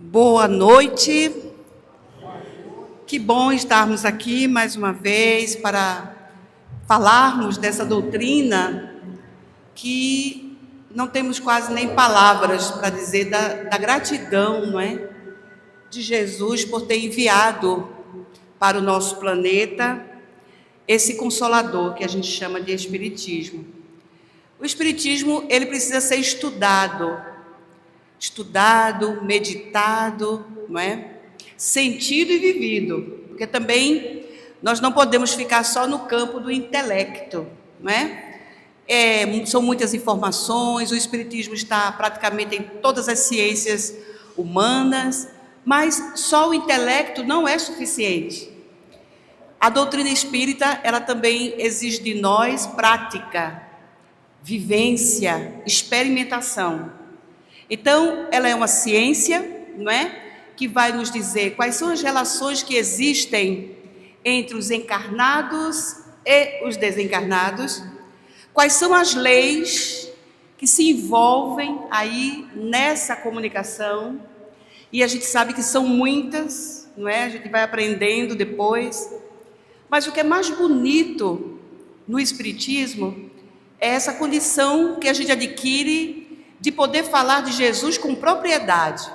Boa noite. Que bom estarmos aqui mais uma vez para falarmos dessa doutrina que não temos quase nem palavras para dizer da gratidão, não é? De Jesus por ter enviado para o nosso planeta esse Consolador que a gente chama de Espiritismo. O Espiritismo, ele precisa ser estudado, meditado, não é? Sentido e vivido, porque também nós não podemos ficar só no campo do intelecto, não é? São muitas informações, o Espiritismo está praticamente em todas as ciências humanas, mas só o intelecto não é suficiente. A doutrina espírita, ela também exige de nós prática, vivência, experimentação. Então, ela é uma ciência, não é? Que vai nos dizer quais são as relações que existem entre os encarnados e os desencarnados, quais são as leis que se envolvem aí nessa comunicação, e a gente sabe que são muitas, não é? A gente vai aprendendo depois, mas o que é mais bonito no Espiritismo é essa condição que a gente adquire de poder falar de Jesus com propriedade,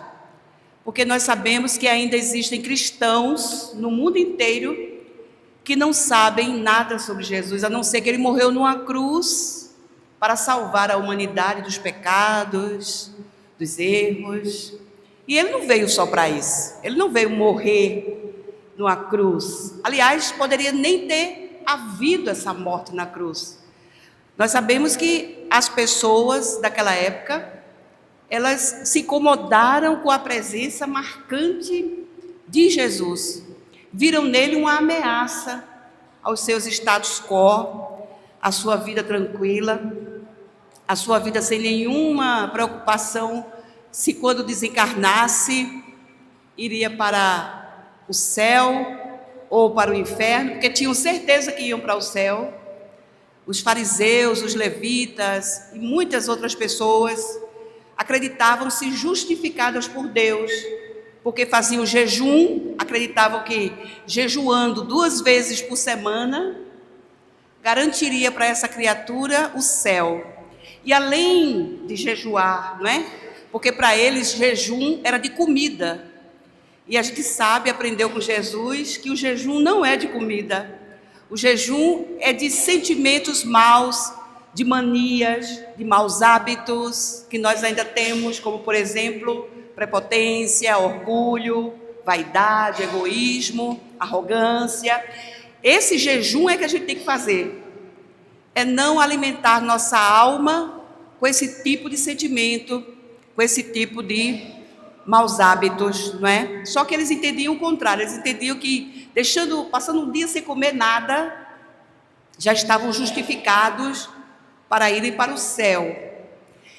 porque nós sabemos que ainda existem cristãos no mundo inteiro que não sabem nada sobre Jesus, a não ser que ele morreu numa cruz para salvar a humanidade dos pecados, dos erros, e ele não veio só para isso, ele não veio morrer numa cruz, aliás, poderia nem ter havido essa morte na cruz. Nós sabemos que as pessoas daquela época, elas se incomodaram com a presença marcante de Jesus. Viram nele uma ameaça aos seus status quo, à sua vida tranquila, à sua vida sem nenhuma preocupação se quando desencarnasse iria para o céu ou para o inferno, porque tinham certeza que iam para o céu. Os fariseus, os levitas e muitas outras pessoas acreditavam-se justificadas por Deus, porque faziam jejum, acreditavam que jejuando 2 vezes por semana garantiria para essa criatura o céu. E além de jejuar, não é? Porque para eles jejum era de comida. E a gente sabe, aprendeu com Jesus, que o jejum não é de comida. O jejum é de sentimentos maus, de manias, de maus hábitos que nós ainda temos, como, por exemplo, prepotência, orgulho, vaidade, egoísmo, arrogância. Esse jejum é que a gente tem que fazer. É não alimentar nossa alma com esse tipo de sentimento, com esse tipo de maus hábitos, não é? Só que eles entendiam o contrário, eles entendiam que passando um dia sem comer nada, já estavam justificados para irem para o céu.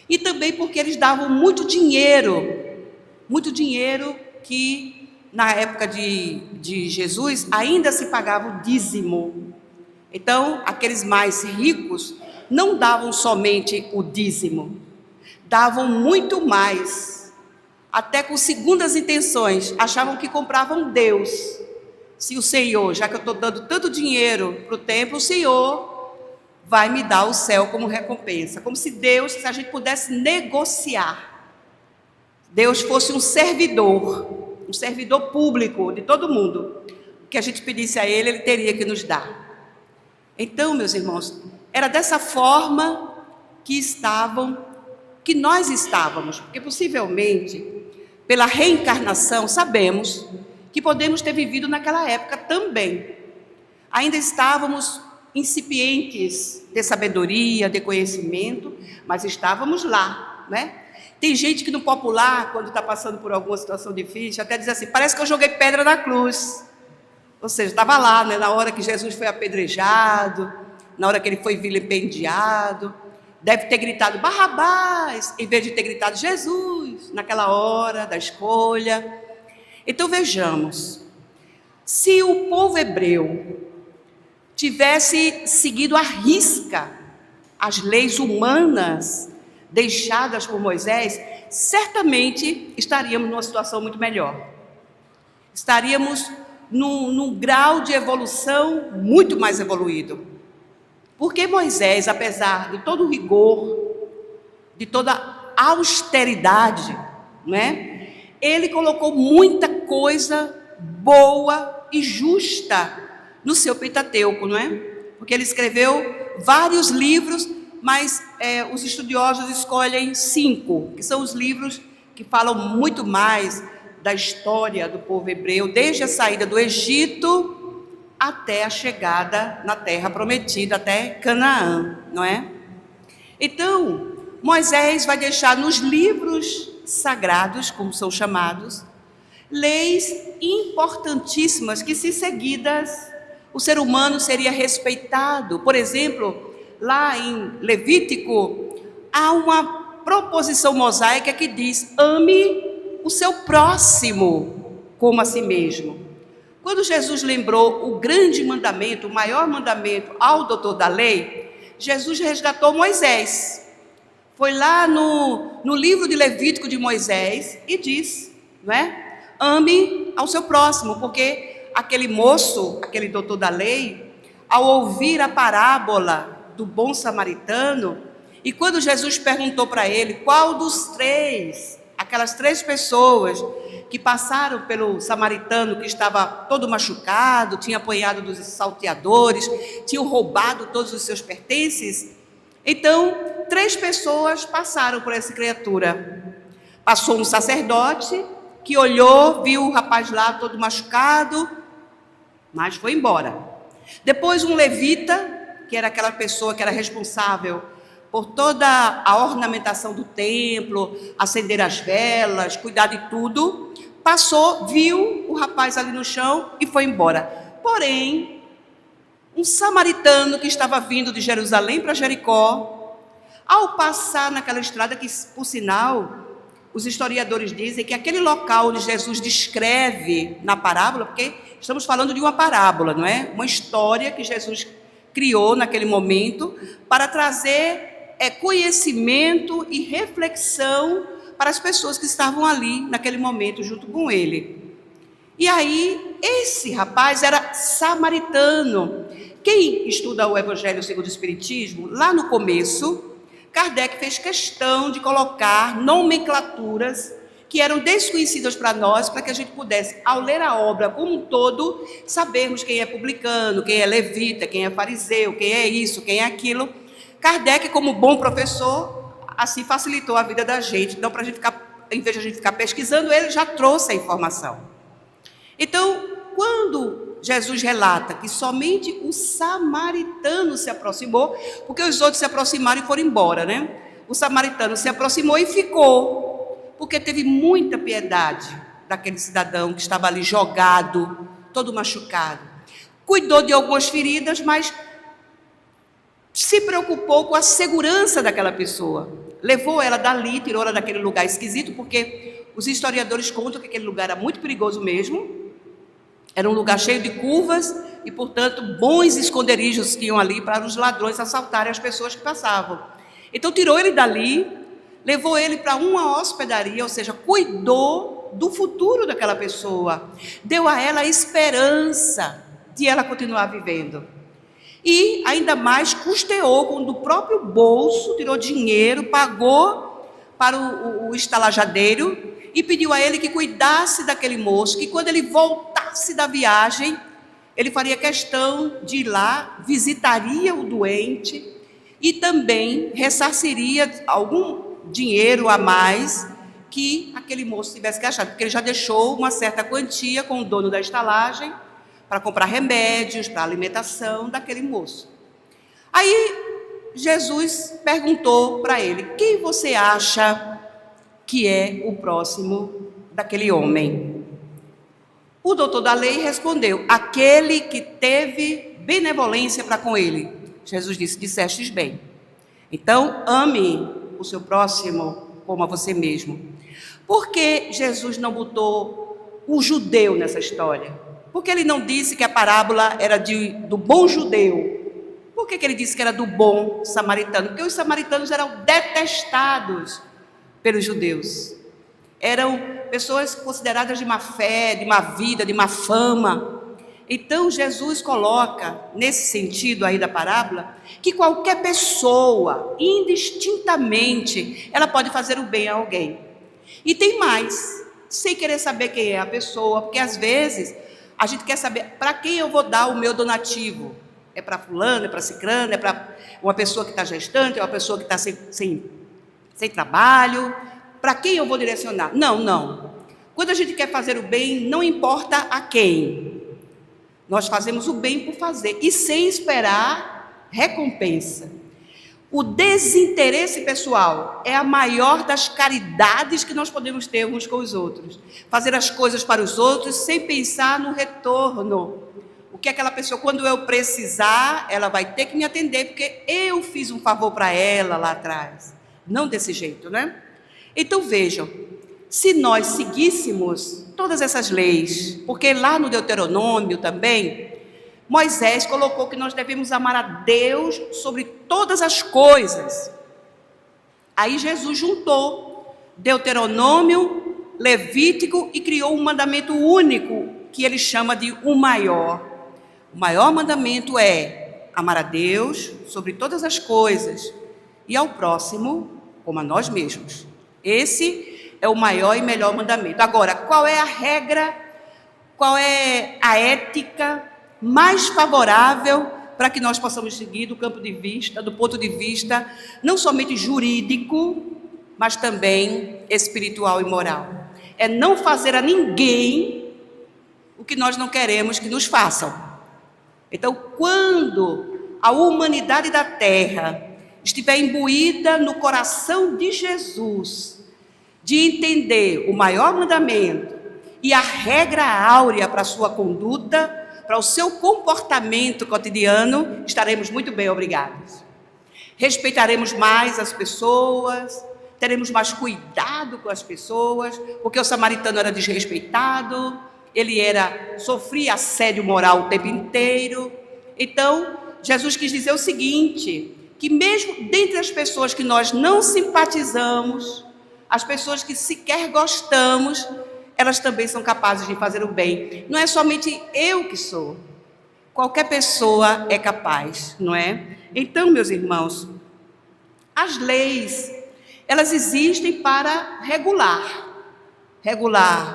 E também porque eles davam muito dinheiro que na época de Jesus ainda se pagava o dízimo. Então, aqueles mais ricos não davam somente o dízimo, davam muito mais, até com segundas intenções, achavam que compravam Deus. Se o Senhor, já que eu estou dando tanto dinheiro para o templo, o Senhor vai me dar o céu como recompensa. Como se Deus, se a gente pudesse negociar, Deus fosse um servidor público de todo mundo. O que a gente pedisse a Ele, Ele teria que nos dar. Então, meus irmãos, era dessa forma que nós estávamos, porque possivelmente, pela reencarnação, sabemos que podemos ter vivido naquela época também. Ainda estávamos incipientes de sabedoria, de conhecimento, mas estávamos lá, né? Tem gente que no popular, quando está passando por alguma situação difícil, até diz assim, parece que eu joguei pedra na cruz. Ou seja, estava lá, né, na hora que Jesus foi apedrejado, na hora que ele foi vilipendiado, deve ter gritado Barrabás, em vez de ter gritado Jesus, naquela hora da escolha. Então vejamos, se o povo hebreu tivesse seguido à risca as leis humanas deixadas por Moisés, certamente estaríamos numa situação muito melhor. Estaríamos num grau de evolução muito mais evoluído. Porque Moisés, apesar de todo o rigor, de toda a austeridade, né, ele colocou muita coisa boa e justa no seu Pentateuco, não é? Porque ele escreveu vários livros, mas os estudiosos escolhem 5, que são os livros que falam muito mais da história do povo hebreu, desde a saída do Egito até a chegada na terra prometida, até Canaã, não é? Então, Moisés vai deixar nos livros sagrados, como são chamados, leis importantíssimas que, se seguidas, o ser humano seria respeitado. Por exemplo, lá em Levítico, há uma proposição mosaica que diz: ame o seu próximo como a si mesmo. Quando Jesus lembrou o grande mandamento, o maior mandamento ao doutor da lei, Jesus resgatou Moisés. Foi lá no livro de Levítico de Moisés e diz, não é? Ame ao seu próximo, porque aquele moço, aquele doutor da lei, ao ouvir a parábola do bom samaritano, e quando Jesus perguntou para ele qual dos 3, aquelas 3 pessoas que passaram pelo samaritano que estava todo machucado, tinha apanhado dos salteadores, tinham roubado todos os seus pertences, então 3 pessoas passaram por essa criatura. Passou um sacerdote que olhou, viu o rapaz lá todo machucado, mas foi embora. Depois um levita, que era aquela pessoa que era responsável por toda a ornamentação do templo, acender as velas, cuidar de tudo, passou, viu o rapaz ali no chão e foi embora. Porém, um samaritano que estava vindo de Jerusalém para Jericó, ao passar naquela estrada, que por sinal, os historiadores dizem que aquele local onde Jesus descreve na parábola, porque estamos falando de uma parábola, não é? Uma história que Jesus criou naquele momento para trazer conhecimento e reflexão para as pessoas que estavam ali naquele momento junto com ele. E aí, esse rapaz era samaritano. Quem estuda o Evangelho segundo o Espiritismo, lá no começo, Kardec fez questão de colocar nomenclaturas que eram desconhecidas para nós, para que a gente pudesse, ao ler a obra como um todo, sabermos quem é publicano, quem é levita, quem é fariseu, quem é isso, quem é aquilo. Kardec, como bom professor, assim facilitou a vida da gente. Então, para a gente ficar, em vez de a gente ficar pesquisando, ele já trouxe a informação. Então, quando Jesus relata que somente o samaritano se aproximou, porque os outros se aproximaram e foram embora, né? O samaritano se aproximou e ficou, porque teve muita piedade daquele cidadão que estava ali jogado, todo machucado. Cuidou de algumas feridas, mas se preocupou com a segurança daquela pessoa. Levou ela dali, tirou ela daquele lugar esquisito, porque os historiadores contam que aquele lugar era muito perigoso mesmo. Era um lugar cheio de curvas e, portanto, bons esconderijos que iam ali para os ladrões assaltarem as pessoas que passavam. Então, tirou ele dali, levou ele para uma hospedaria, ou seja, cuidou do futuro daquela pessoa, deu a ela a esperança de ela continuar vivendo. E ainda mais custeou, com do próprio bolso, tirou dinheiro, pagou para o estalajadeiro e pediu a ele que cuidasse daquele moço, que quando ele voltasse da viagem, ele faria questão de ir lá, visitaria o doente e também ressarciria algum dinheiro a mais que aquele moço tivesse gastado, porque ele já deixou uma certa quantia com o dono da estalagem para comprar remédios, para a alimentação daquele moço. Aí Jesus perguntou para ele: quem você acha que é o próximo daquele homem? O doutor da lei respondeu: aquele que teve benevolência para com ele. Jesus disse: dissestes bem. Então, ame o seu próximo como a você mesmo. Por que Jesus não botou o judeu nessa história? Por que ele não disse que a parábola era do bom judeu? Por que ele disse que era do bom samaritano? Porque os samaritanos eram detestados pelos judeus. Eram pessoas consideradas de má fé, de má vida, de má fama. Então, Jesus coloca, nesse sentido aí da parábola, que qualquer pessoa, indistintamente, ela pode fazer o bem a alguém. E tem mais, sem querer saber quem é a pessoa, porque às vezes a gente quer saber para quem eu vou dar o meu donativo. É para fulano, é para cicrano, é para uma pessoa que está gestante, é uma pessoa que está sem trabalho. Para quem eu vou direcionar? Não. Quando a gente quer fazer o bem, não importa a quem. Nós fazemos o bem por fazer e sem esperar recompensa. O desinteresse pessoal é a maior das caridades que nós podemos ter uns com os outros. Fazer as coisas para os outros sem pensar no retorno. O que aquela pessoa, quando eu precisar, ela vai ter que me atender, porque eu fiz um favor para ela lá atrás. Não desse jeito, né? Então vejam, se nós seguíssemos todas essas leis, porque lá no Deuteronômio também, Moisés colocou que nós devemos amar a Deus sobre todas as coisas. Aí Jesus juntou Deuteronômio, Levítico e criou um mandamento único, que ele chama de o maior. O maior mandamento é amar a Deus sobre todas as coisas e ao próximo como a nós mesmos. Esse é o maior e melhor mandamento. Agora, qual é a regra, qual é a ética mais favorável para que nós possamos seguir do ponto de vista não somente jurídico, mas também espiritual e moral? É não fazer a ninguém o que nós não queremos que nos façam. Então, quando a humanidade da Terra estiver imbuída no coração de Jesus, de entender o maior mandamento e a regra áurea para a sua conduta, para o seu comportamento cotidiano, estaremos muito bem, obrigados. Respeitaremos mais as pessoas, teremos mais cuidado com as pessoas, porque o samaritano era desrespeitado, ele sofria assédio moral o tempo inteiro. Então, Jesus quis dizer o seguinte, que mesmo dentre as pessoas que nós não simpatizamos, as pessoas que sequer gostamos, elas também são capazes de fazer o bem. Não é somente eu que sou, qualquer pessoa é capaz, não é? Então, meus irmãos, as leis, elas existem para regular,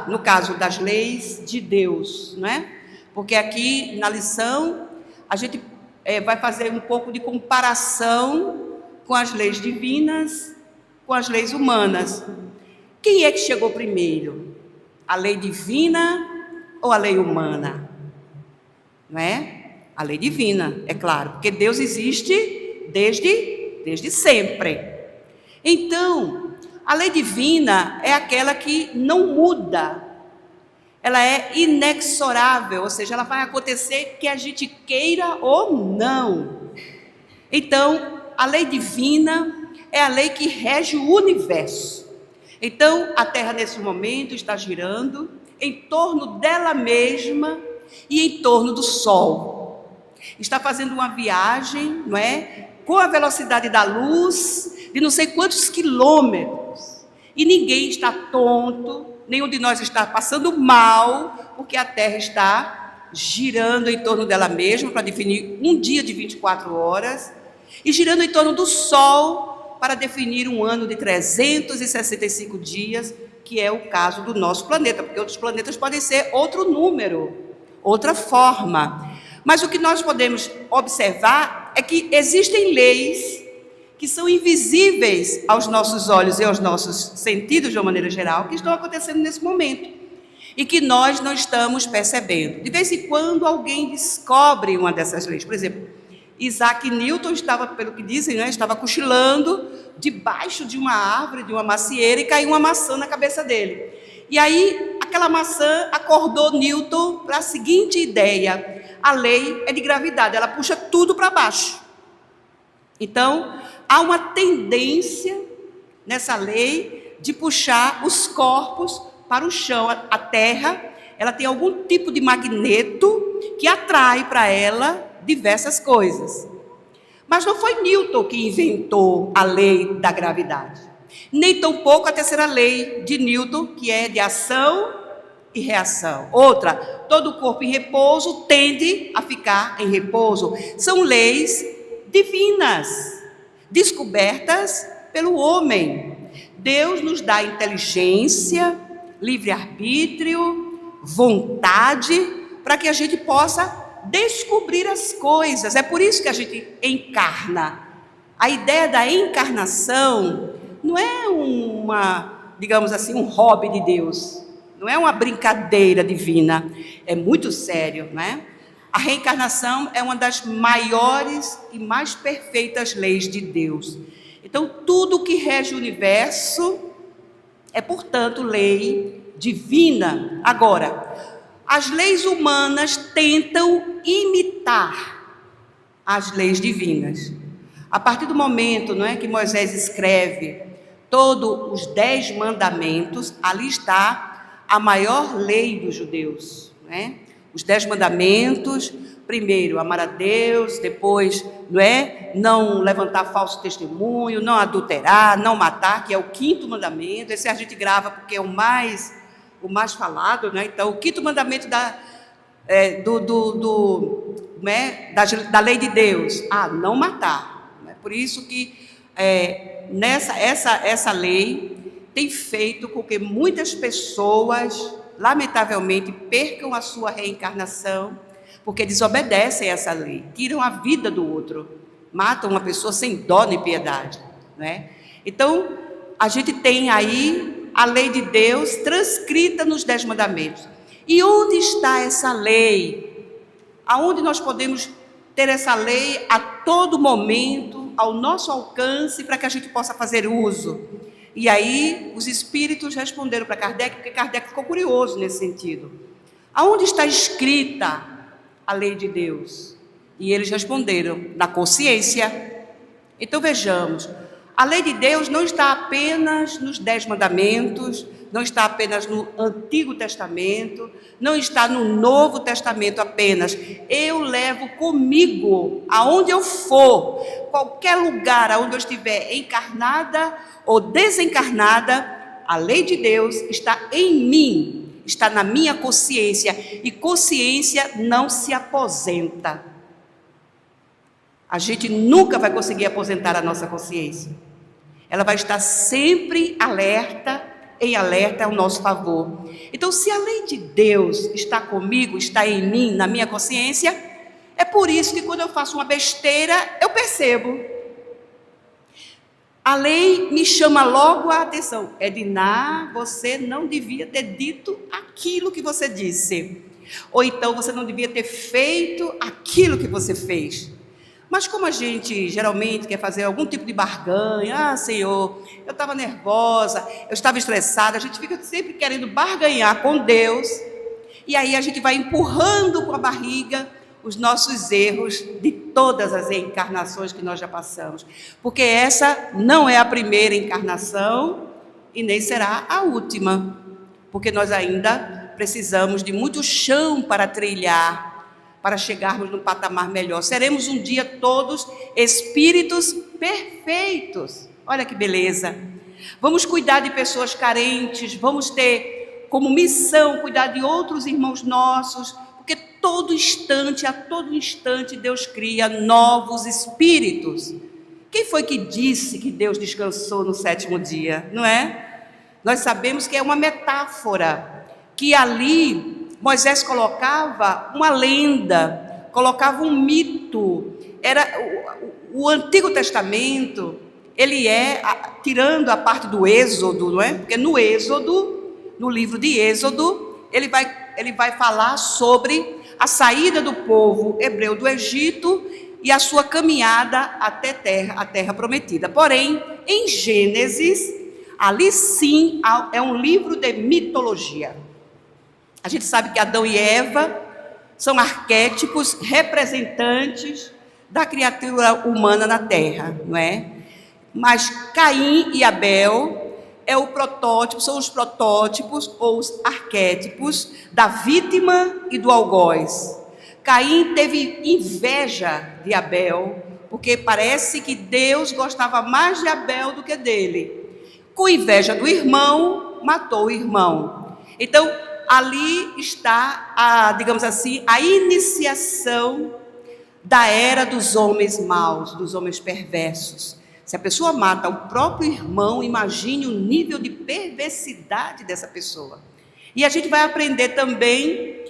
no caso das leis de Deus, não é? Porque aqui na lição a gente vai fazer um pouco de comparação com as leis divinas, com as leis humanas. Quem é que chegou primeiro? A lei divina ou a lei humana? Não é? A lei divina, é claro, porque Deus existe desde sempre. Então, a lei divina é aquela que não muda, ela é inexorável, ou seja, ela vai acontecer que a gente queira ou não. Então, a lei divina é a lei que rege o universo. Então, a Terra nesse momento está girando em torno dela mesma e em torno do Sol. Está fazendo uma viagem, não é? Com a velocidade da luz, de não sei quantos quilômetros. E ninguém está tonto, nenhum de nós está passando mal, porque a Terra está girando em torno dela mesma para definir um dia de 24 horas e girando em torno do Sol para definir um ano de 365 dias, que é o caso do nosso planeta, porque outros planetas podem ser outro número, outra forma. Mas o que nós podemos observar é que existem leis que são invisíveis aos nossos olhos e aos nossos sentidos, de uma maneira geral, que estão acontecendo nesse momento e que nós não estamos percebendo. De vez em quando alguém descobre uma dessas leis. Por exemplo, Isaac Newton estava, pelo que dizem, né, estava cochilando debaixo de uma árvore, de uma macieira, e caiu uma maçã na cabeça dele. E aí, aquela maçã acordou Newton para a seguinte ideia: a lei é de gravidade, ela puxa tudo para baixo. Então, há uma tendência nessa lei de puxar os corpos para o chão. A Terra, ela tem algum tipo de magneto que atrai para ela diversas coisas. Mas não foi Newton que inventou a lei da gravidade. Nem tampouco a terceira lei de Newton, que é de ação e reação. Outra, todo corpo em repouso tende a ficar em repouso. São leis divinas, descobertas pelo homem. Deus nos dá inteligência, livre-arbítrio, vontade, para que a gente possa descobrir as coisas. É por isso que a gente encarna. A ideia da encarnação não é digamos assim, um hobby de Deus. Não é uma brincadeira divina. É muito sério, né? A reencarnação é uma das maiores e mais perfeitas leis de Deus. Então, tudo que rege o universo é, portanto, lei divina. Agora, as leis humanas tentam imitar as leis divinas. A partir do momento, não é, que Moisés escreve todos os 10 mandamentos, ali está a maior lei dos judeus, né? Os 10 mandamentos, primeiro, amar a Deus, depois, não levantar falso testemunho, não adulterar, não matar, que é o 5º mandamento. Esse a gente grava porque é o mais falado, né? Então, o 5º mandamento da lei de Deus, não matar. Por isso que essa lei tem feito com que muitas pessoas, lamentavelmente, percam a sua reencarnação, porque desobedecem a essa lei, tiram a vida do outro, matam uma pessoa sem dó nem piedade, né? Então, a gente tem aí a lei de Deus transcrita nos 10 mandamentos. E onde está essa lei? Aonde nós podemos ter essa lei a todo momento, ao nosso alcance, para que a gente possa fazer uso? E aí, os espíritos responderam para Kardec, porque Kardec ficou curioso nesse sentido. Aonde está escrita a lei de Deus? E eles responderam, na consciência. Então, vejamos, a lei de Deus não está apenas nos 10 mandamentos, não está apenas no Antigo Testamento, não está no Novo Testamento apenas. Eu levo comigo, aonde eu for, qualquer lugar aonde eu estiver encarnada ou desencarnada, a lei de Deus está em mim, está na minha consciência, e consciência não se aposenta. A gente nunca vai conseguir aposentar a nossa consciência. Ela vai estar sempre em alerta ao nosso favor. Então, se a lei de Deus está comigo, está em mim, na minha consciência, é por isso que quando eu faço uma besteira, eu percebo. A lei me chama logo a atenção. Edna, você não devia ter dito aquilo que você disse. Ou então, você não devia ter feito aquilo que você fez. Mas como a gente geralmente quer fazer algum tipo de barganha, Senhor, eu estava nervosa, eu estava estressada, a gente fica sempre querendo barganhar com Deus, e aí a gente vai empurrando com a barriga os nossos erros de todas as encarnações que nós já passamos, porque essa não é a primeira encarnação e nem será a última, porque nós ainda precisamos de muito chão para trilhar, para chegarmos num patamar melhor. Seremos um dia todos espíritos perfeitos. Olha que beleza. Vamos cuidar de pessoas carentes, vamos ter como missão cuidar de outros irmãos nossos, porque a todo instante Deus cria novos espíritos. Quem foi que disse que Deus descansou no 7º dia? Não é? Nós sabemos que é uma metáfora, que ali Moisés colocava uma lenda, colocava um mito. Era o Antigo Testamento, ele tirando a parte do Êxodo, não é? Porque no Êxodo, no livro de Êxodo, ele vai falar sobre a saída do povo hebreu do Egito e a sua caminhada até a terra prometida. Porém, em Gênesis, ali sim é um livro de mitologia. A gente sabe que Adão e Eva são arquétipos representantes da criatura humana na terra, não é? Mas Caim e Abel são os protótipos ou os arquétipos da vítima e do algoz. Caim teve inveja de Abel, porque parece que Deus gostava mais de Abel do que dele. Com inveja do irmão, matou o irmão. Então, ali está, digamos assim, a iniciação da era dos homens maus, dos homens perversos. Se a pessoa mata o próprio irmão, imagine o nível de perversidade dessa pessoa. E a gente vai aprender também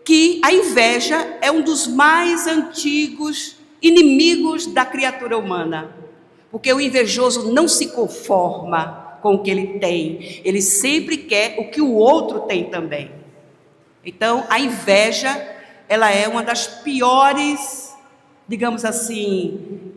que a inveja é um dos mais antigos inimigos da criatura humana. Porque o invejoso não se conforma com o que ele tem. Ele sempre quer o que o outro tem também. Então, a inveja, ela é uma das piores, digamos assim,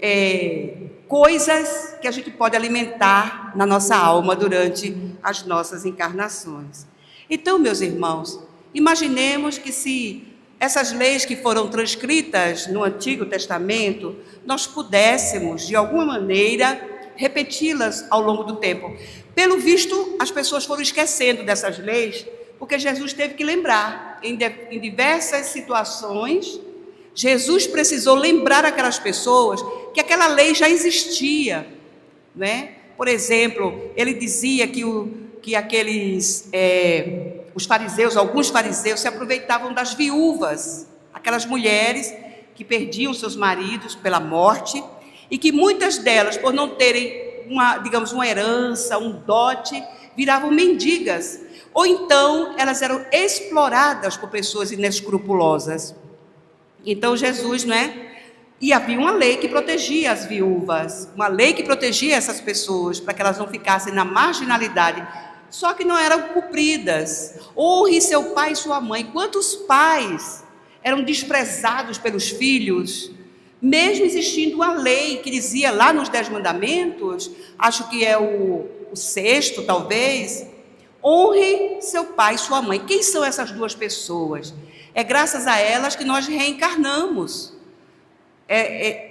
coisas que a gente pode alimentar na nossa alma durante as nossas encarnações. Então, meus irmãos, imaginemos que se essas leis que foram transcritas no Antigo Testamento, nós pudéssemos, de alguma maneira, repeti-las ao longo do tempo. Pelo visto, as pessoas foram esquecendo dessas leis, porque Jesus teve que lembrar. Em diversas situações, Jesus precisou lembrar aquelas pessoas que aquela lei já existia, né? Por exemplo, ele dizia que aqueles... os fariseus, alguns fariseus se aproveitavam das viúvas, aquelas mulheres que perdiam seus maridos pela morte e que muitas delas, por não terem uma herança, um dote, viravam mendigas. Ou então elas eram exploradas por pessoas inescrupulosas. Então Jesus, E havia uma lei que protegia as viúvas, uma lei que protegia essas pessoas para que elas não ficassem na marginalidade. Só que não eram cumpridas. Honre seu pai e sua mãe. Quantos pais eram desprezados pelos filhos, mesmo existindo uma lei que dizia lá nos 10 mandamentos, acho que é o 6º talvez, honre seu pai e sua mãe. Quem são essas duas pessoas? É graças a elas que nós reencarnamos.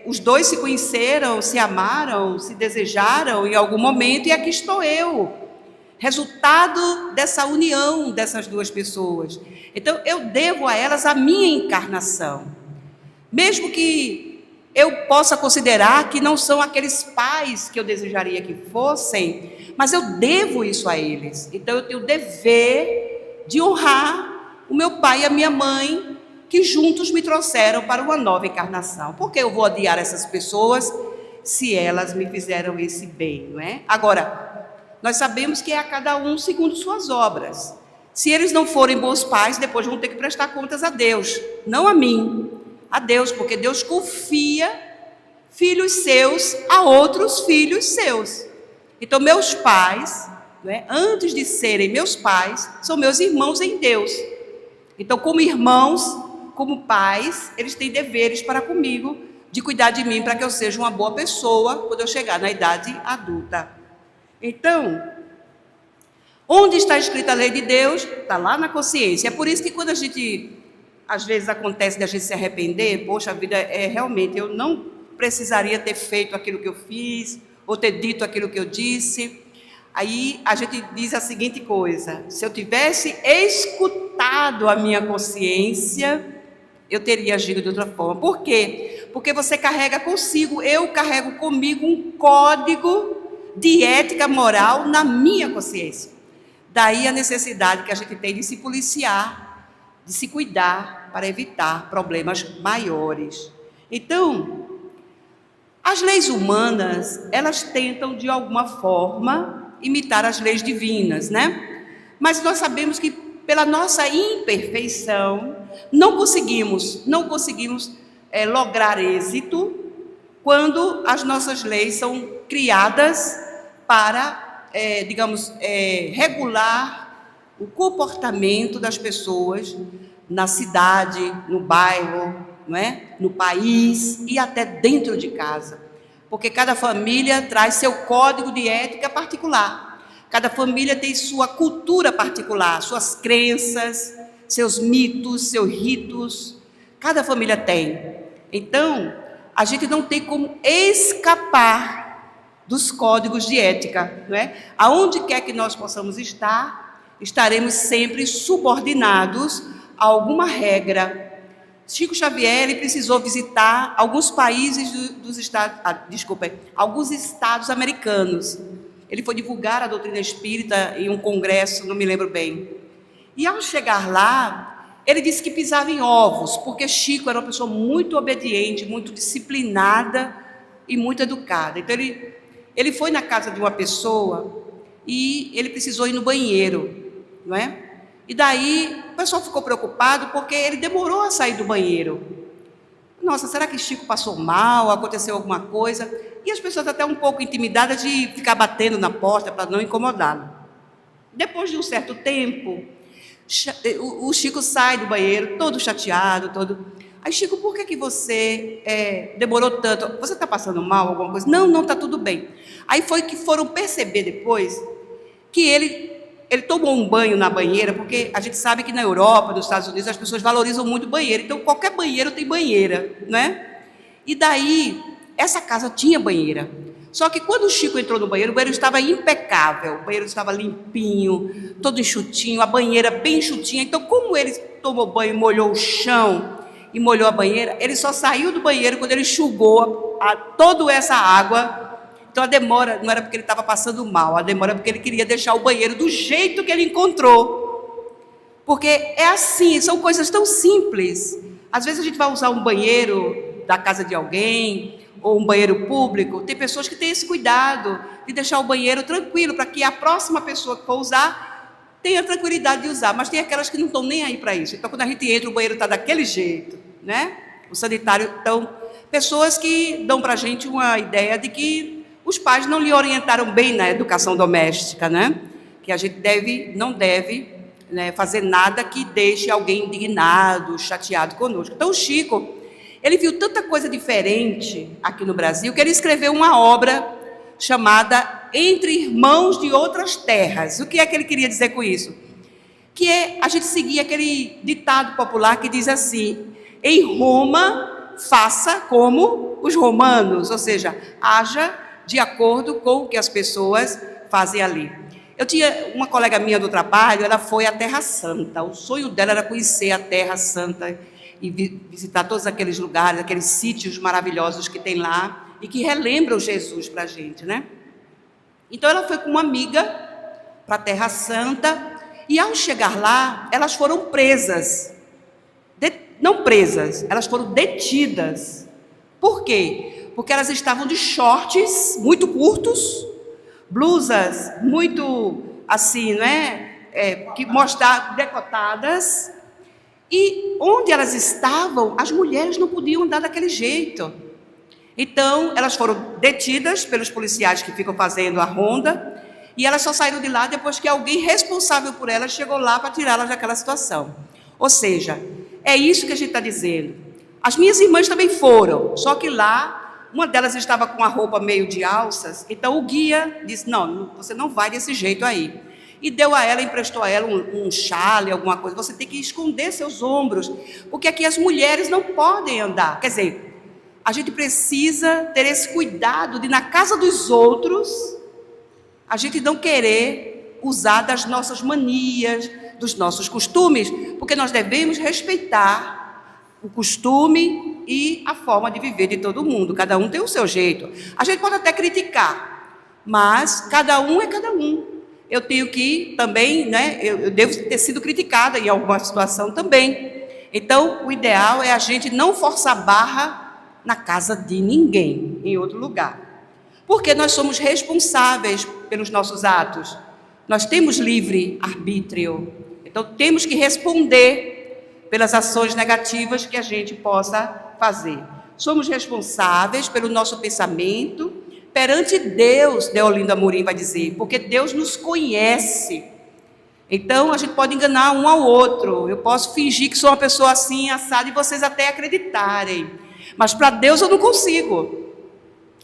Os dois se conheceram, se amaram, se desejaram em algum momento, e aqui estou eu. Resultado dessa união dessas duas pessoas. Então, eu devo a elas a minha encarnação. Mesmo que eu possa considerar que não são aqueles pais que eu desejaria que fossem, mas eu devo isso a eles. Então, eu tenho o dever de honrar o meu pai e a minha mãe, que juntos me trouxeram para uma nova encarnação. Por que eu vou odiar essas pessoas se elas me fizeram esse bem, não é? Agora, nós sabemos que é a cada um segundo suas obras. Se eles não forem bons pais, depois vão ter que prestar contas a Deus, não a mim, a Deus, porque Deus confia filhos seus a outros filhos seus. Então, meus pais, antes de serem meus pais, são meus irmãos em Deus. Então, como irmãos, como pais, eles têm deveres para comigo, de cuidar de mim para que eu seja uma boa pessoa quando eu chegar na idade adulta. Então, onde está escrita a lei de Deus? Está lá na consciência. É por isso que quando a gente, às vezes acontece de a gente se arrepender, poxa, a vida realmente, eu não precisaria ter feito aquilo que eu fiz, ou ter dito aquilo que eu disse. Aí a gente diz a seguinte coisa: se eu tivesse escutado a minha consciência, eu teria agido de outra forma. Por quê? Porque você carrega consigo, eu carrego comigo um código de ética moral na minha consciência. Daí a necessidade que a gente tem de se policiar, de se cuidar para evitar problemas maiores. Então, as leis humanas, elas tentam de alguma forma imitar as leis divinas, Mas nós sabemos que pela nossa imperfeição não conseguimos lograr êxito quando as nossas leis são criadas para, regular o comportamento das pessoas na cidade, no bairro, no país e até dentro de casa. Porque cada família traz seu código de ética particular. Cada família tem sua cultura particular, suas crenças, seus mitos, seus ritos. Cada família tem. Então, a gente não tem como escapar dos códigos de ética, Aonde quer que nós possamos estar, estaremos sempre subordinados a alguma regra. Chico Xavier, ele precisou visitar alguns países alguns estados americanos. ele foi divulgar a doutrina espírita em um congresso, não me lembro bem. E ao chegar lá, ele disse que pisava em ovos, porque Chico era uma pessoa muito obediente, muito disciplinada e muito educada. Então ele foi na casa de uma pessoa e ele precisou ir no banheiro, não é? E daí o pessoal ficou preocupado porque ele demorou a sair do banheiro. Nossa, será que Chico passou mal? Aconteceu alguma coisa? E as pessoas até um pouco intimidadas de ficar batendo na porta para não incomodá-lo. Depois de um certo tempo, o Chico sai do banheiro todo chateado, todo... Aí, Chico, por que você demorou tanto? Você está passando mal, alguma coisa? Não, está tudo bem. Aí foi que foram perceber depois que ele tomou um banho na banheira, porque a gente sabe que na Europa, nos Estados Unidos, as pessoas valorizam muito banheiro. Então, qualquer banheiro tem banheira, né? E daí, essa casa tinha banheira. Só que quando o Chico entrou no banheiro, o banheiro estava impecável, o banheiro estava limpinho, todo enxutinho, a banheira bem enxutinha. Então, como ele tomou banho, molhou o chão e molhou a banheira, ele só saiu do banheiro quando ele enxugou toda essa água. Então, a demora não era porque ele estava passando mal, a demora é porque ele queria deixar o banheiro do jeito que ele encontrou. Porque é assim, são coisas tão simples. Às vezes a gente vai usar um banheiro da casa de alguém, ou um banheiro público, tem pessoas que têm esse cuidado de deixar o banheiro tranquilo, para que a próxima pessoa que for usar tenha tranquilidade de usar, mas tem aquelas que não estão nem aí para isso. Então, quando a gente entra, o banheiro está daquele jeito, né? O sanitário, então, pessoas que dão para a gente uma ideia de que os pais não lhe orientaram bem na educação doméstica, né? Que a gente não deve, né, fazer nada que deixe alguém indignado, chateado conosco. Então, o Chico, ele viu tanta coisa diferente aqui no Brasil que ele escreveu uma obra chamada Entre Irmãos de Outras Terras. O que é que ele queria dizer com isso? Que a gente seguia aquele ditado popular que diz assim: em Roma, faça como os romanos, ou seja, haja de acordo com o que as pessoas fazem ali. Eu tinha uma colega minha do trabalho, ela foi à Terra Santa. O sonho dela era conhecer a Terra Santa e visitar todos aqueles lugares, aqueles sítios maravilhosos que tem lá e que relembram Jesus para a gente, né? Então, ela foi com uma amiga para a Terra Santa e, ao chegar lá, elas foram presas. Não presas, elas foram detidas. Por quê? Porque elas estavam de shorts muito curtos, blusas muito assim, né? Que mostravam decotadas. E onde elas estavam, as mulheres não podiam andar daquele jeito. Então, elas foram detidas pelos policiais que ficam fazendo a ronda, e elas só saíram de lá depois que alguém responsável por elas chegou lá para tirá-las daquela situação. Ou seja, é isso que a gente está dizendo. As minhas irmãs também foram, só que lá, uma delas estava com a roupa meio de alças, então o guia disse: não, você não vai desse jeito aí. E deu a ela, emprestou a ela um chale, alguma coisa. Você tem que esconder seus ombros, porque aqui as mulheres não podem andar. Quer dizer, a gente precisa ter esse cuidado de, na casa dos outros, a gente não querer usar das nossas manias, dos nossos costumes, porque nós devemos respeitar o costume e a forma de viver de todo mundo. Cada um tem o seu jeito. A gente pode até criticar, mas cada um é cada um. Eu tenho que também, né, eu devo ter sido criticada em alguma situação também. Então, o ideal é a gente não forçar barra na casa de ninguém, em outro lugar. Porque nós somos responsáveis pelos nossos atos. Nós temos livre arbítrio. Então, temos que responder pelas ações negativas que a gente possa fazer. Somos responsáveis pelo nosso pensamento perante Deus, Deolinda Amorim vai dizer, porque Deus nos conhece. Então, a gente pode enganar um ao outro. Eu posso fingir que sou uma pessoa assim, assada, e vocês até acreditarem. Mas para Deus eu não consigo.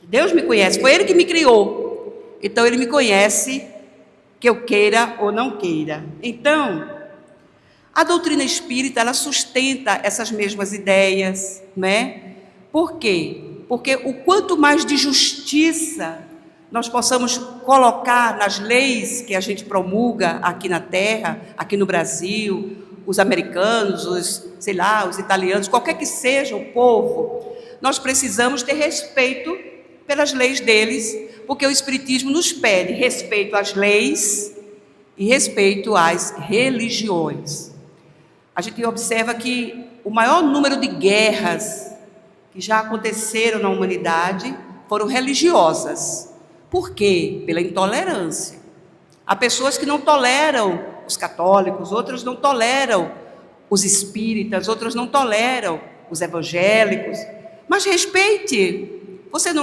Deus me conhece, foi Ele que me criou. Então, Ele me conhece, que eu queira ou não queira. Então, a doutrina espírita, ela sustenta essas mesmas ideias, né? Por quê? Porque o quanto mais de justiça nós possamos colocar nas leis que a gente promulga aqui na Terra, aqui no Brasil, os americanos, os italianos, qualquer que seja o povo, nós precisamos ter respeito pelas leis deles, porque o Espiritismo nos pede respeito às leis e respeito às religiões. A gente observa que o maior número de guerras que já aconteceram na humanidade foram religiosas. Por quê? Pela intolerância. Há pessoas que não toleram os católicos, outras não toleram os espíritas, outras não toleram os evangélicos. Mas respeite. Você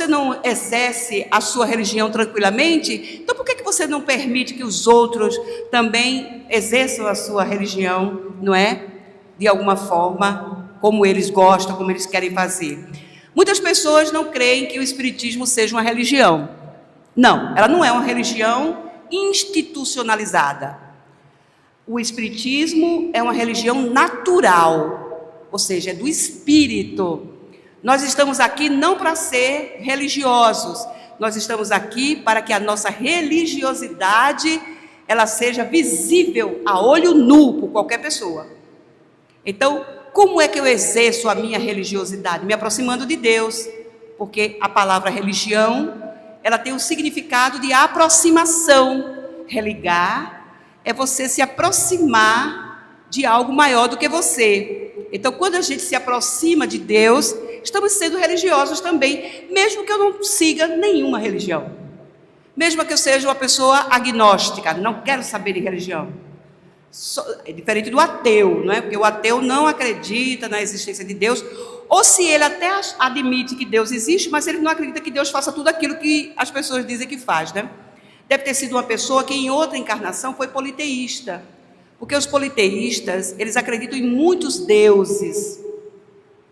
não exerce a sua religião tranquilamente? Então por que você não permite que os outros também exerçam a sua religião, não é? De alguma forma, como eles gostam, como eles querem fazer. Muitas pessoas não creem que o Espiritismo seja uma religião. Não, ela não é uma religião institucionalizada. O Espiritismo é uma religião natural, ou seja, é do espírito. Nós estamos aqui não para ser religiosos, nós estamos aqui para que a nossa religiosidade ela seja visível a olho nu por qualquer pessoa. Então, como é que eu exerço a minha religiosidade? Me aproximando de Deus, porque a palavra religião, ela tem o significado de aproximação. Religar é você se aproximar de algo maior do que você. Então, quando a gente se aproxima de Deus, estamos sendo religiosos também, mesmo que eu não siga nenhuma religião. Mesmo que eu seja uma pessoa agnóstica, não quero saber de religião. É diferente do ateu, não é? Porque o ateu não acredita na existência de Deus, ou se ele até admite que Deus existe, mas ele não acredita que Deus faça tudo aquilo que as pessoas dizem que faz, né? Deve ter sido uma pessoa que em outra encarnação foi politeísta, porque os politeístas, eles acreditam em muitos deuses.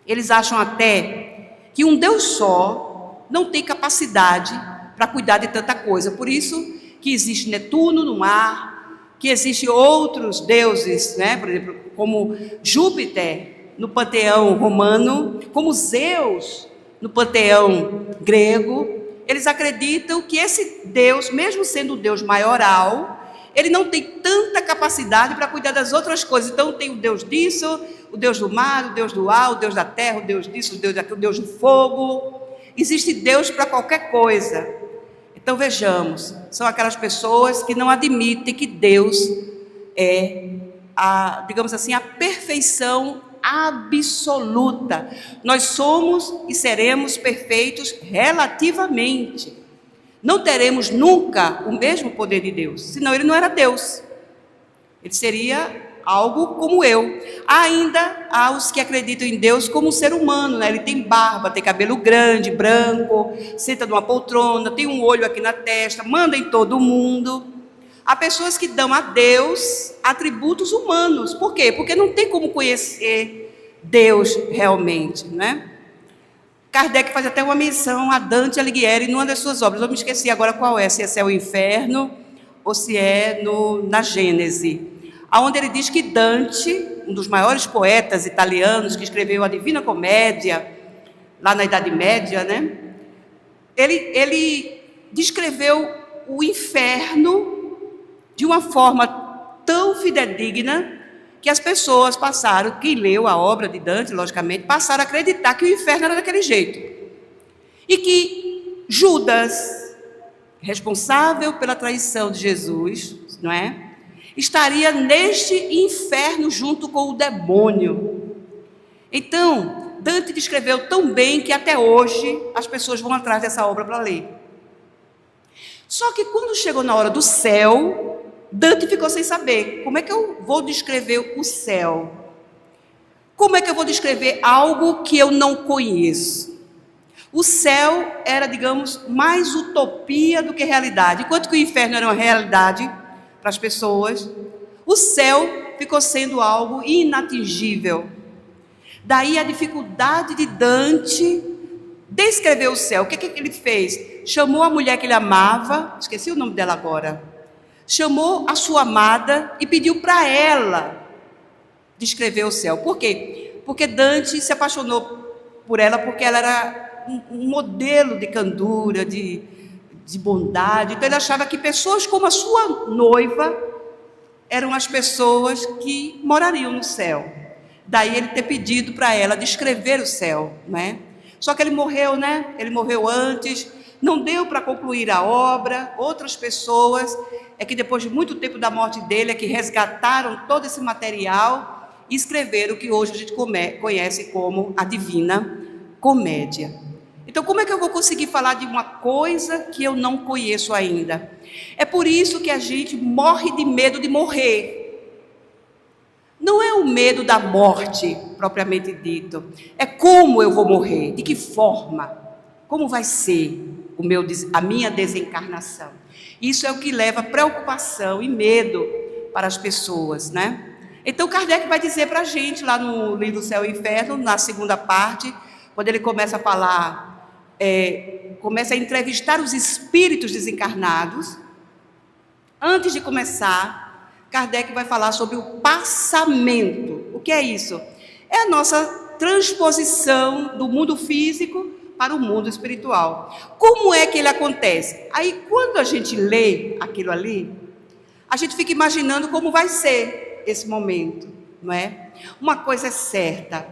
Eles acham até que um Deus só não tem capacidade para cuidar de tanta coisa. Por isso que existe Netuno no mar, que existem outros deuses, né? Por exemplo, como Júpiter no panteão romano, como Zeus no panteão grego. Eles acreditam que esse Deus, mesmo sendo o Deus maioral, ele não tem tanta capacidade para cuidar das outras coisas. Então tem o Deus disso, o Deus do mar, o Deus do ar, o Deus da terra, o Deus disso, o Deus daquilo, o Deus do fogo. Existe Deus para qualquer coisa. Então vejamos, são aquelas pessoas que não admitem que Deus é digamos assim, a perfeição absoluta. Nós somos e seremos perfeitos relativamente. Não teremos nunca o mesmo poder de Deus, senão ele não era Deus. Ele seria algo como eu. Ainda há os que acreditam em Deus como um ser humano, né? Ele tem barba, tem cabelo grande, branco, senta numa poltrona, tem um olho aqui na testa, manda em todo mundo. Há pessoas que dão a Deus atributos humanos. Por quê? Porque não tem como conhecer Deus realmente, né? Kardec faz até uma menção a Dante Alighieri numa das suas obras. Eu me esqueci agora qual é, se é Céu e Inferno ou se é na Gênese, onde ele diz que Dante, um dos maiores poetas italianos que escreveu a Divina Comédia, lá na Idade Média, né? Ele descreveu o inferno de uma forma tão fidedigna que as pessoas passaram, quem leu a obra de Dante, logicamente, passaram a acreditar que o inferno era daquele jeito. E que Judas, responsável pela traição de Jesus, não é? Estaria neste inferno junto com o demônio. Então, Dante descreveu tão bem que até hoje as pessoas vão atrás dessa obra para ler. Só que quando chegou na hora do céu, Dante ficou sem saber. Como é que eu vou descrever o céu? Como é que eu vou descrever algo que eu não conheço? O céu era, digamos, mais utopia do que realidade. Enquanto que o inferno era uma realidade para as pessoas, o céu ficou sendo algo inatingível. Daí a dificuldade de Dante descrever o céu. O que ele fez? Chamou a mulher que ele amava, esqueci o nome dela agora, chamou a sua amada e pediu para ela descrever o céu. Por quê? Porque Dante se apaixonou por ela, porque ela era um modelo de candura, de bondade. Então ele achava que pessoas como a sua noiva eram as pessoas que morariam no céu. Daí ele ter pedido para ela descrever o céu, né? Só que ele morreu, né? Ele morreu antes, não deu para concluir a obra. Outras pessoas, que depois de muito tempo da morte dele, que resgataram todo esse material e escreveram o que hoje a gente conhece como a Divina Comédia. Então, como é que eu vou conseguir falar de uma coisa que eu não conheço ainda? É por isso que a gente morre de medo de morrer. Não é o medo da morte, propriamente dito. É como eu vou morrer, de que forma, como vai ser a minha desencarnação. Isso é o que leva preocupação e medo para as pessoas, né? Então, Kardec vai dizer para a gente, lá no livro Céu e Inferno, na segunda parte, quando ele começa a falar, começa a entrevistar os espíritos desencarnados. Antes de começar, Kardec vai falar sobre o passamento. O que é isso? É a nossa transposição do mundo físico para o mundo espiritual. Como é que ele acontece? Aí, quando a gente lê aquilo ali, a gente fica imaginando como vai ser esse momento, não é? Uma coisa é certa,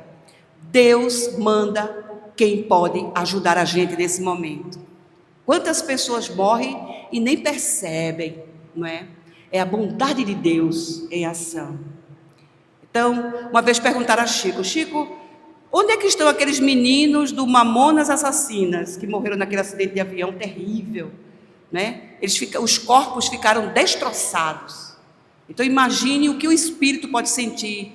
Deus manda quem pode ajudar a gente nesse momento. Quantas pessoas morrem e nem percebem, não é? É a bondade de Deus em ação. Então, uma vez perguntaram a Chico, Chico, onde é que estão aqueles meninos do Mamonas Assassinas, que morreram naquele acidente de avião terrível, né? Os corpos ficaram destroçados. Então, imagine o que o espírito pode sentir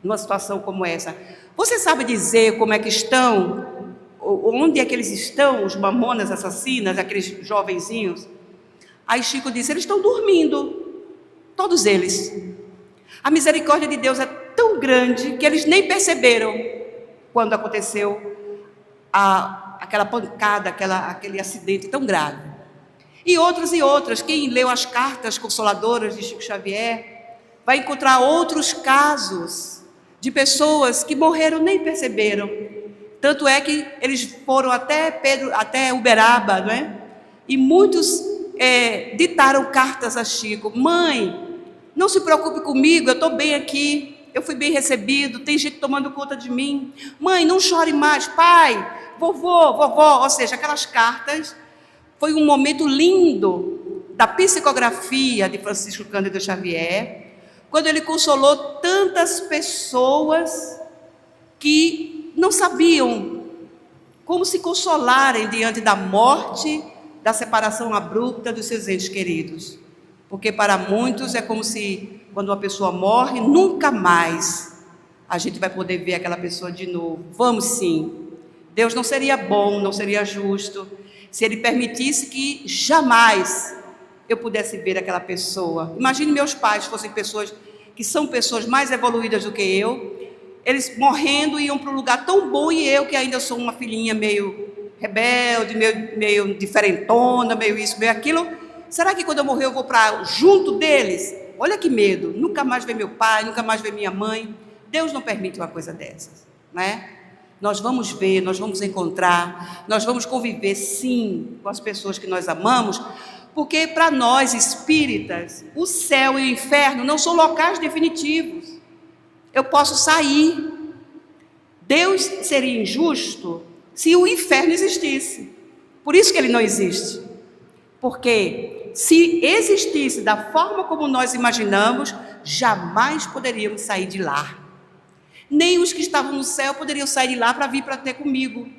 numa situação como essa. Você sabe dizer como é que estão, onde é que eles estão, os Mamonas Assassinas, aqueles jovenzinhos? Aí Chico disse, eles estão dormindo, todos eles. A misericórdia de Deus é tão grande que eles nem perceberam quando aconteceu aquela pancada, aquele acidente tão grave. E outras, quem leu as cartas consoladoras de Chico Xavier, vai encontrar outros casos de pessoas que morreram nem perceberam. Tanto é que eles foram até Uberaba, não é? E muitos ditaram cartas a Chico. Mãe, não se preocupe comigo, eu estou bem aqui, eu fui bem recebido, tem gente tomando conta de mim. Mãe, não chore mais. Pai, vovó, ou seja, aquelas cartas. Foi um momento lindo da psicografia de Francisco Cândido Xavier, quando ele consolou tantas pessoas que não sabiam como se consolarem diante da morte, da separação abrupta dos seus entes queridos. Porque para muitos é como se, quando uma pessoa morre, nunca mais a gente vai poder ver aquela pessoa de novo. Vamos sim. Deus não seria bom, não seria justo, se Ele permitisse que jamais eu pudesse ver aquela pessoa. Imagine meus pais fossem pessoas que são pessoas mais evoluídas do que eu, eles morrendo iam para um lugar tão bom e eu que ainda sou uma filhinha meio rebelde, meio diferentona, meio isso, meio aquilo. Será que quando eu morrer eu vou para junto deles? Olha que medo, nunca mais ver meu pai, nunca mais ver minha mãe. Deus não permite uma coisa dessas, né? Nós vamos ver, nós vamos encontrar, nós vamos conviver sim com as pessoas que nós amamos, porque para nós espíritas, o céu e o inferno não são locais definitivos. Eu posso sair. Deus seria injusto se o inferno existisse. Por isso que ele não existe. Porque se existisse da forma como nós imaginamos, jamais poderíamos sair de lá. Nem os que estavam no céu poderiam sair de lá para vir para ter comigo,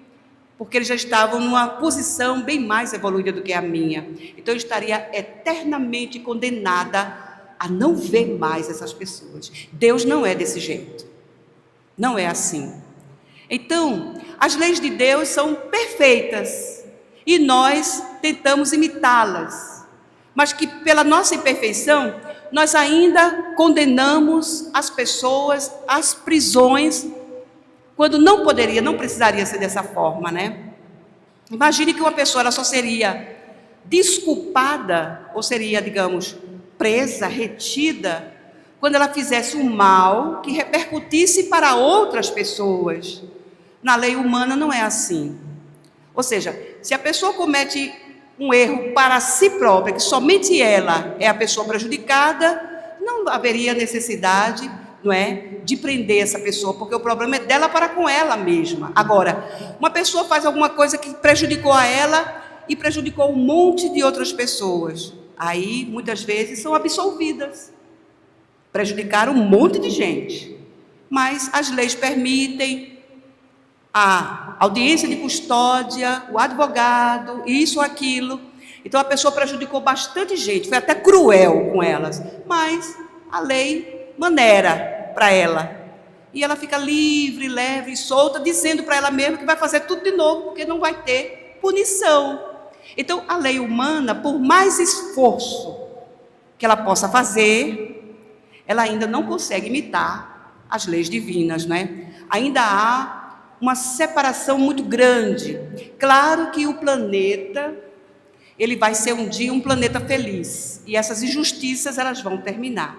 porque eles já estavam numa posição bem mais evoluída do que a minha. Então eu estaria eternamente condenada a não ver mais essas pessoas. Deus não é desse jeito, não é assim. Então, as leis de Deus são perfeitas e nós tentamos imitá-las, mas que pela nossa imperfeição nós ainda condenamos as pessoas às prisões, quando não precisaria ser dessa forma, né? Imagine que uma pessoa ela só seria desculpada, ou seria, digamos, presa, retida, quando ela fizesse um mal que repercutisse para outras pessoas. Na lei humana não é assim. Ou seja, se a pessoa comete um erro para si própria, que somente ela é a pessoa prejudicada, não haveria necessidade não é, de prender essa pessoa, porque o problema é dela para com ela mesma. Agora, uma pessoa faz alguma coisa que prejudicou a ela e prejudicou um monte de outras pessoas. Aí, muitas vezes, são absolvidas. Prejudicaram um monte de gente. Mas as leis permitem a audiência de custódia, o advogado, isso ou aquilo. Então, a pessoa prejudicou bastante gente, foi até cruel com elas. Mas a lei maneira para ela. E ela fica livre, leve, solta, dizendo para ela mesma que vai fazer tudo de novo, porque não vai ter punição. Então, a lei humana, por mais esforço que ela possa fazer, ela ainda não consegue imitar as leis divinas, né? Ainda há uma separação muito grande. Claro que o planeta, ele vai ser um dia um planeta feliz, e essas injustiças, elas vão terminar.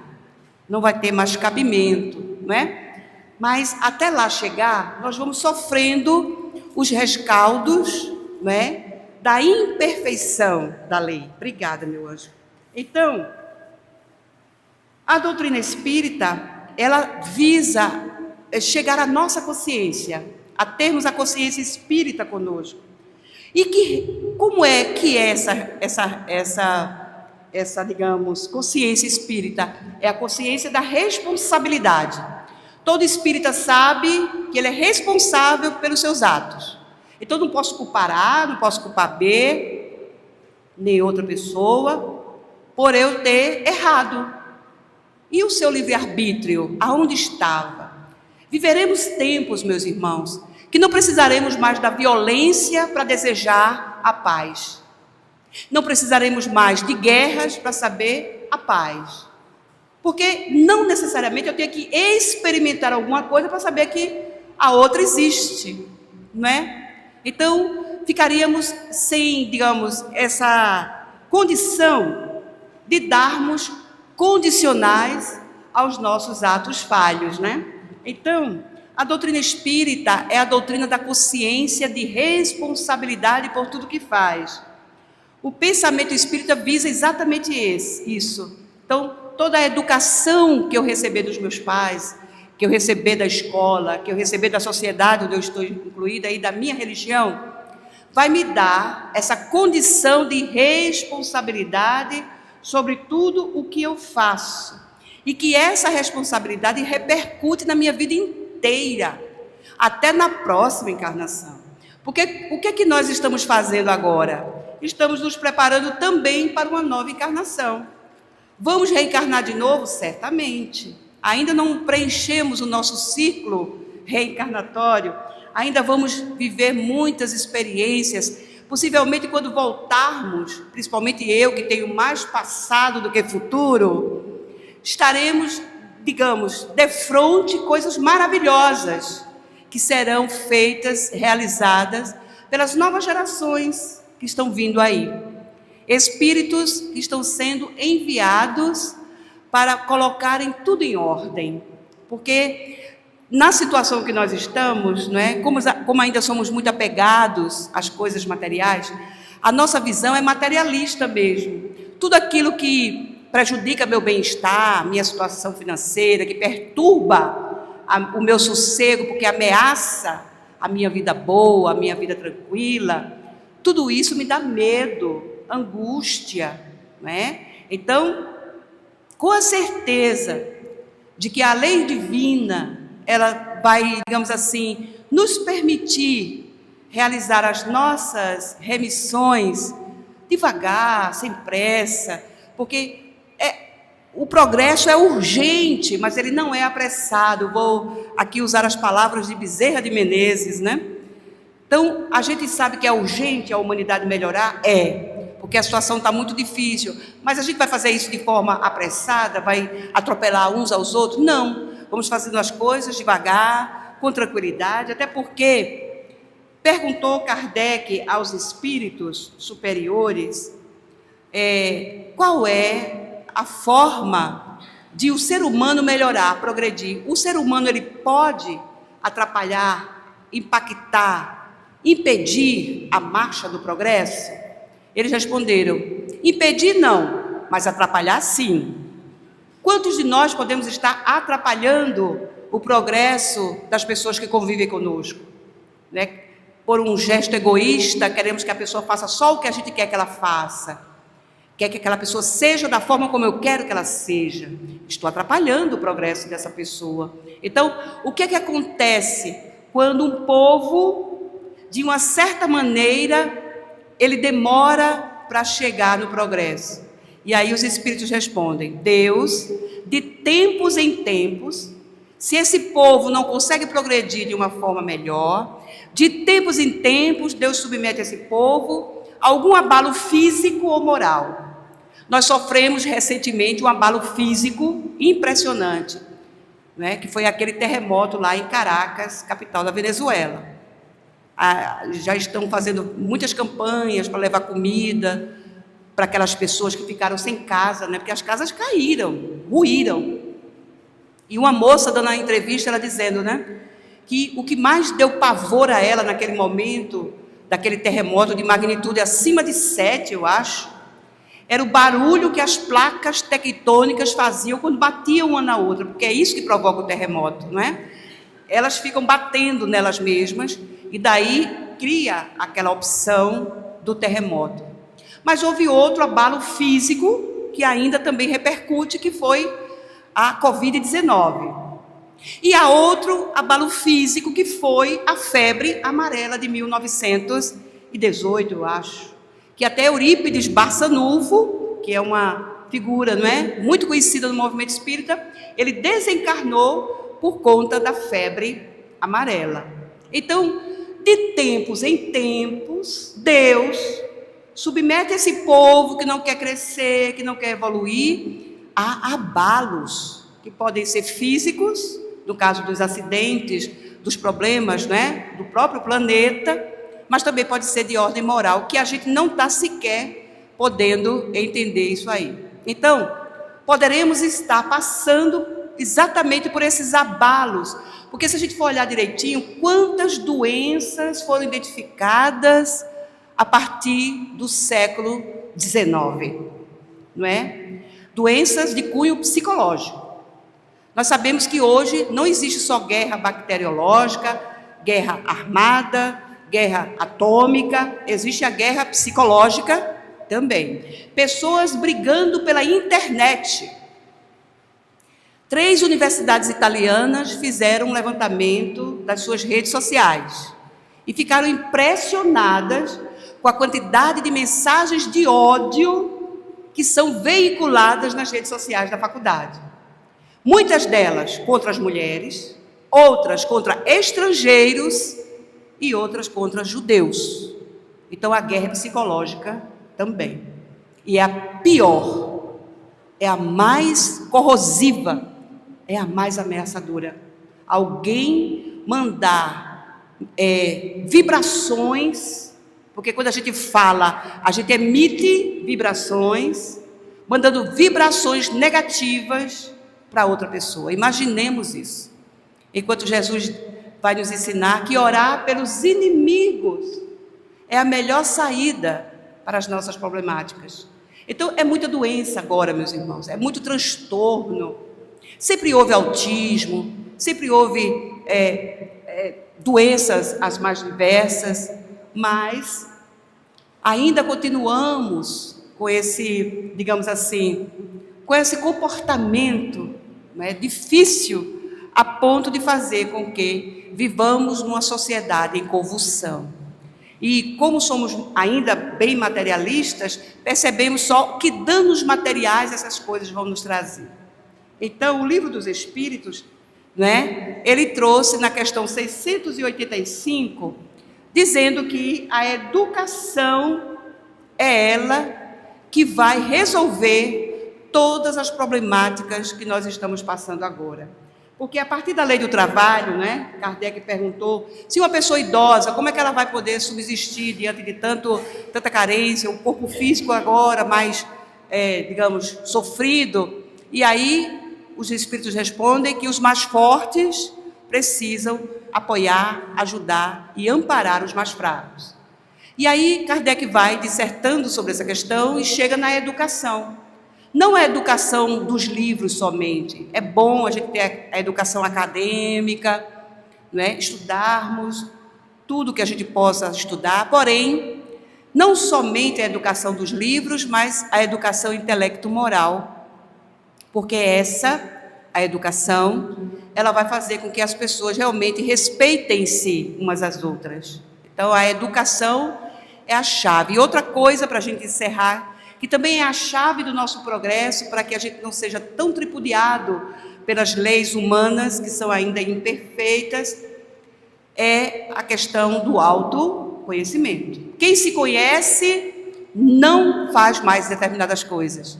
Não vai ter mais cabimento, não é? Mas até lá chegar, nós vamos sofrendo os rescaldos, não é, da imperfeição da lei. Obrigada, meu anjo. Então, a doutrina espírita, ela visa chegar à nossa consciência, a termos a consciência espírita conosco. E que, como é que é essa, digamos, consciência espírita? É a consciência da responsabilidade. Todo espírita sabe que ele é responsável pelos seus atos. Então, não posso culpar A, não posso culpar B, nem outra pessoa, por eu ter errado. E o seu livre-arbítrio, aonde estava? Viveremos tempos, meus irmãos, que não precisaremos mais da violência para desejar a paz. Não precisaremos mais de guerras para saber a paz. Porque não necessariamente eu tenho que experimentar alguma coisa para saber que a outra existe, não é? Então, ficaríamos sem, digamos, essa condição de darmos condicionais aos nossos atos falhos, né? Então, a doutrina espírita é a doutrina da consciência de responsabilidade por tudo que faz. O pensamento espírita visa exatamente isso. Então, toda a educação que eu receber dos meus pais, que eu receber da escola, que eu receber da sociedade onde eu estou incluída e da minha religião, vai me dar essa condição de responsabilidade sobre tudo o que eu faço. E que essa responsabilidade repercute na minha vida inteira, até na próxima encarnação. Porque o que é que nós estamos fazendo agora? Estamos nos preparando também para uma nova encarnação. Vamos reencarnar de novo? Certamente. Ainda não preenchemos o nosso ciclo reencarnatório, ainda vamos viver muitas experiências. Possivelmente, quando voltarmos, principalmente eu, que tenho mais passado do que futuro, estaremos, digamos, defronte coisas maravilhosas que serão feitas, realizadas pelas novas gerações que estão vindo aí. Espíritos que estão sendo enviados para colocarem tudo em ordem, porque na situação que nós estamos, não é? Como ainda somos muito apegados às coisas materiais, a nossa visão é materialista mesmo. Tudo aquilo que prejudica meu bem-estar, minha situação financeira, que perturba o meu sossego, porque ameaça a minha vida boa, a minha vida tranquila, tudo isso me dá medo, angústia, não é? Então, com a certeza de que a lei divina, ela vai, digamos assim, nos permitir realizar as nossas remissões devagar, sem pressa, porque o progresso é urgente, mas ele não é apressado. Vou aqui usar as palavras de Bezerra de Menezes, né? Então, a gente sabe que é urgente a humanidade melhorar? Porque a situação está muito difícil, mas a gente vai fazer isso de forma apressada, vai atropelar uns aos outros? Não, vamos fazendo as coisas devagar, com tranquilidade, até porque perguntou Kardec aos espíritos superiores qual é a forma de o ser humano melhorar, progredir. O ser humano, ele pode atrapalhar, impactar, impedir a marcha do progresso? Eles responderam: impedir não, mas atrapalhar sim. Quantos de nós podemos estar atrapalhando o progresso das pessoas que convivem conosco, né? Por um gesto egoísta, queremos que a pessoa faça só o que a gente quer que ela faça. Quer que aquela pessoa seja da forma como eu quero que ela seja. Estou atrapalhando o progresso dessa pessoa. Então, o que é que acontece quando um povo, de uma certa maneira, ele demora para chegar no progresso? E aí os espíritos respondem: Deus, de tempos em tempos, se esse povo não consegue progredir de uma forma melhor, de tempos em tempos, Deus submete esse povo a algum abalo físico ou moral. Nós sofremos recentemente um abalo físico impressionante, né? Que foi aquele terremoto lá em Caracas, capital da Venezuela. Já estão fazendo muitas campanhas para levar comida para aquelas pessoas que ficaram sem casa, né? Porque as casas caíram, ruíram. E uma moça dando a entrevista, ela dizendo, né, que o que mais deu pavor a ela naquele momento, daquele terremoto de magnitude acima de 7, eu acho, era o barulho que as placas tectônicas faziam quando batiam uma na outra, porque é isso que provoca o terremoto, não é? Elas ficam batendo nelas mesmas, e daí cria aquela opção do terremoto. Mas houve outro abalo físico, que ainda também repercute, que foi a Covid-19. E há outro abalo físico, que foi a febre amarela de 1918, eu acho, que até Eurípides Barçanufo, que é uma figura, não é, muito conhecida no movimento espírita, ele desencarnou por conta da febre amarela. Então, de tempos em tempos, Deus submete esse povo que não quer crescer, que não quer evoluir, a abalos, que podem ser físicos, no caso dos acidentes, dos problemas, né, do próprio planeta, mas também pode ser de ordem moral, que a gente não está sequer podendo entender isso aí. Então, poderemos estar passando exatamente por esses abalos, porque se a gente for olhar direitinho, quantas doenças foram identificadas a partir do século XIX, não é? Doenças de cunho psicológico. Nós sabemos que hoje não existe só guerra bacteriológica, guerra armada, guerra atômica, existe a guerra psicológica também. Pessoas brigando pela internet. 3 universidades italianas fizeram um levantamento das suas redes sociais e ficaram impressionadas com a quantidade de mensagens de ódio que são veiculadas nas redes sociais da faculdade. Muitas delas contra as mulheres, outras contra estrangeiros e outras contra judeus. Então a guerra psicológica também. E é a pior, é a mais corrosiva, é a mais ameaçadora. Alguém mandar vibrações, porque quando a gente fala, a gente emite vibrações, mandando vibrações negativas para outra pessoa. Imaginemos isso. Enquanto Jesus vai nos ensinar que orar pelos inimigos é a melhor saída para as nossas problemáticas. Então, é muita doença agora, meus irmãos, é muito transtorno. Sempre houve autismo, sempre houve doenças as mais diversas, mas ainda continuamos com esse, digamos assim, com esse comportamento, né, difícil, a ponto de fazer com que vivamos numa sociedade em convulsão. E como somos ainda bem materialistas, percebemos só que danos materiais essas coisas vão nos trazer. Então, o Livro dos Espíritos, né, ele trouxe na questão 685, dizendo que a educação é ela que vai resolver todas as problemáticas que nós estamos passando agora. Porque a partir da lei do trabalho, né, Kardec perguntou, se uma pessoa idosa, como é que ela vai poder subsistir diante de tanta carência, o corpo físico agora mais, digamos, sofrido? E aí os espíritos respondem que os mais fortes precisam apoiar, ajudar e amparar os mais fracos. E aí Kardec vai dissertando sobre essa questão e chega na educação. Não é a educação dos livros somente. É bom a gente ter a educação acadêmica, né? Estudarmos tudo que a gente possa estudar, porém, não somente a educação dos livros, mas a educação intelecto-moral, porque a educação, ela vai fazer com que as pessoas realmente respeitem-se umas às outras. Então, a educação é a chave. E outra coisa para a gente encerrar, que também é a chave do nosso progresso, para que a gente não seja tão tripudiado pelas leis humanas, que são ainda imperfeitas, é a questão do autoconhecimento. Quem se conhece não faz mais determinadas coisas.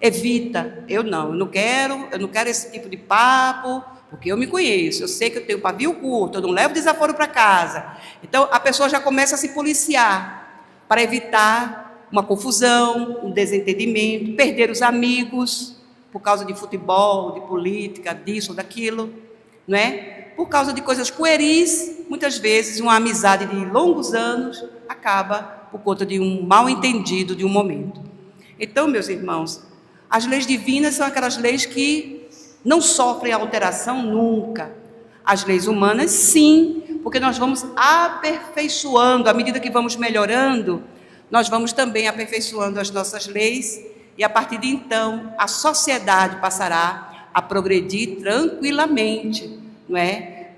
Evita. Eu não quero esse tipo de papo, porque eu me conheço, eu sei que eu tenho pavio curto, eu não levo desaforo para casa. Então, a pessoa já começa a se policiar para evitar uma confusão, um desentendimento, perder os amigos por causa de futebol, de política, disso ou daquilo, não é? Por causa de coisas pueris, muitas vezes uma amizade de longos anos acaba por conta de um mal-entendido de um momento. Então, meus irmãos, as leis divinas são aquelas leis que não sofrem alteração nunca. As leis humanas, sim, porque nós vamos aperfeiçoando, à medida que vamos melhorando, nós vamos também aperfeiçoando as nossas leis, e a partir de então, a sociedade passará a progredir tranquilamente, não é?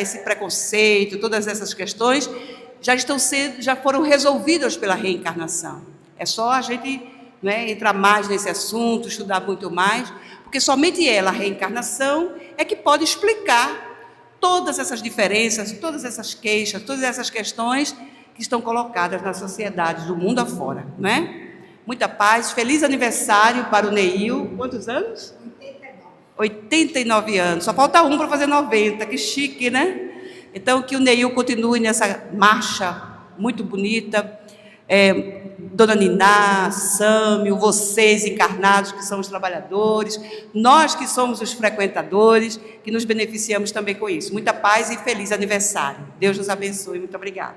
Esse preconceito, todas essas questões já foram resolvidas pela reencarnação. É só a gente, entrar mais nesse assunto, estudar muito mais, porque somente ela, a reencarnação, é que pode explicar todas essas diferenças, todas essas queixas, todas essas questões que estão colocadas na sociedade do mundo afora, não é? Muita paz, feliz aniversário para o Neil. Quantos anos? 89 anos, só falta um para fazer 90, que chique, né? Então, que o Neil continue nessa marcha muito bonita. Dona Niná, Sâmio, vocês encarnados que são os trabalhadores, nós que somos os frequentadores, que nos beneficiamos também com isso. Muita paz e feliz aniversário. Deus nos abençoe. Muito obrigada.